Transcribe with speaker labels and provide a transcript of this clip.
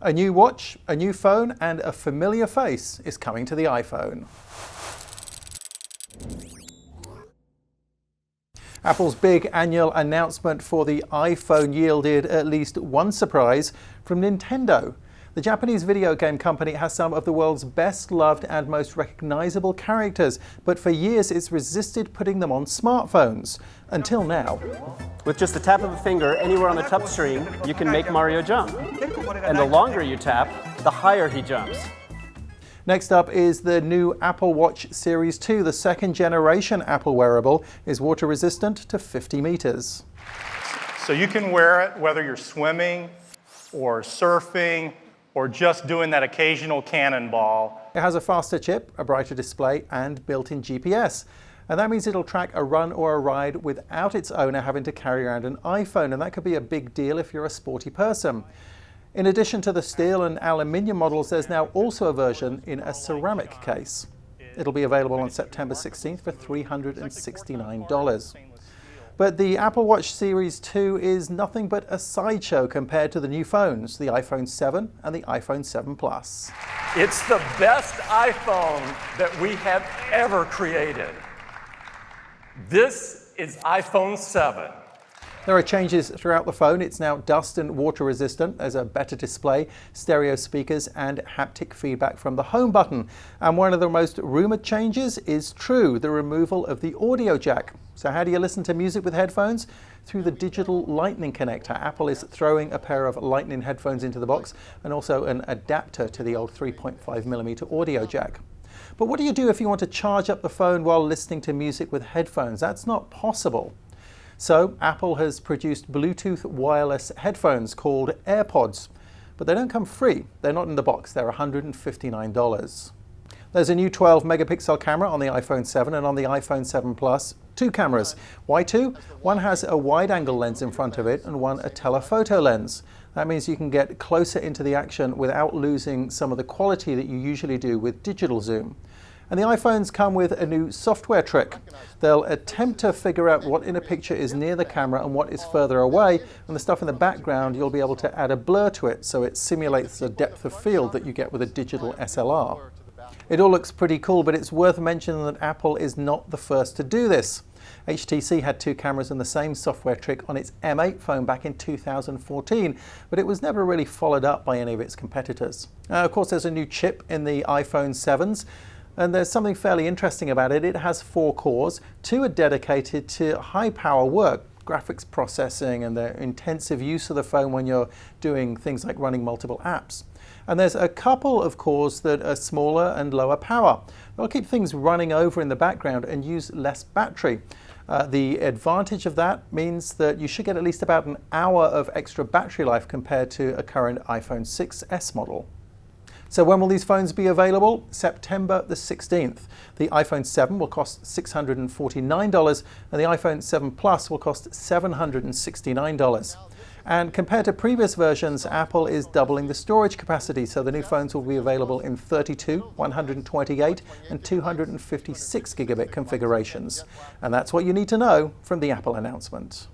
Speaker 1: A new watch, a new phone, and a familiar face is coming to the iPhone. Apple's big annual announcement for the iPhone yielded at least one surprise from Nintendo. The Japanese video game company has some of the world's best loved and most recognizable characters, but for years it's resisted putting them on smartphones. Until now.
Speaker 2: With just the tap of a finger anywhere on the touch screen, you can make Mario jump. And the longer you tap, the higher he jumps.
Speaker 1: Next up is the new Apple Watch Series 2. The second generation Apple wearable is water resistant to 50 meters.
Speaker 3: So you can wear it whether you're swimming or surfing or just doing that occasional cannonball.
Speaker 1: It has a faster chip, a brighter display, and built-in GPS. And that means it'll track a run or a ride without its owner having to carry around an iPhone, and that could be a big deal if you're a sporty person. In addition to the steel and aluminium models, there's now also a version in a ceramic case. It'll be available on September 16th for $369. But the Apple Watch Series 2 is nothing but a sideshow compared to the new phones, the iPhone 7 and the iPhone 7 Plus.
Speaker 4: It's the best iPhone that we have ever created. This is iPhone 7.
Speaker 1: There are changes throughout the phone. It's now dust and water resistant. There's a better display, stereo speakers, and haptic feedback from the home button. And one of the most rumored changes is true, the removal of the audio jack. So how do you listen to music with headphones? Through the digital Lightning connector. Apple is throwing a pair of Lightning headphones into the box and also an adapter to the old 3.5mm audio jack. But what do you do if you want to charge up the phone while listening to music with headphones? That's not possible. So Apple has produced Bluetooth wireless headphones called AirPods, but they don't come free. They're not in the box. They're $159. There's a new 12 megapixel camera on the iPhone 7 and on the iPhone 7 Plus. Two cameras. Why two? One has a wide angle lens in front of it and one a telephoto lens. That means you can get closer into the action without losing some of the quality that you usually do with digital zoom. And the iPhones come with a new software trick. They'll attempt to figure out what in a picture is near the camera and what is further away, and the stuff in the background you'll be able to add a blur to it so it simulates the depth of field that you get with a digital SLR. It all looks pretty cool, but it's worth mentioning that Apple is not the first to do this. HTC had two cameras and the same software trick on its M8 phone back in 2014, but it was never really followed up by any of its competitors. Of course, there's a new chip in the iPhone 7s, and there's something fairly interesting about it. It has 4 cores. 2 are dedicated to high power work, graphics processing, and the intensive use of the phone when you're doing things like running multiple apps. And there's a couple of cores that are smaller and lower power. They'll keep things running over in the background and use less battery. The advantage of that means that you should get at least about an hour of extra battery life compared to a current iPhone 6s model. So when will these phones be available? September the 16th. The iPhone 7 will cost $649 and the iPhone 7 Plus will cost $769. And compared to previous versions, Apple is doubling the storage capacity, so the new phones will be available in 32, 128 and 256 gigabit configurations. And that's what you need to know from the Apple announcement.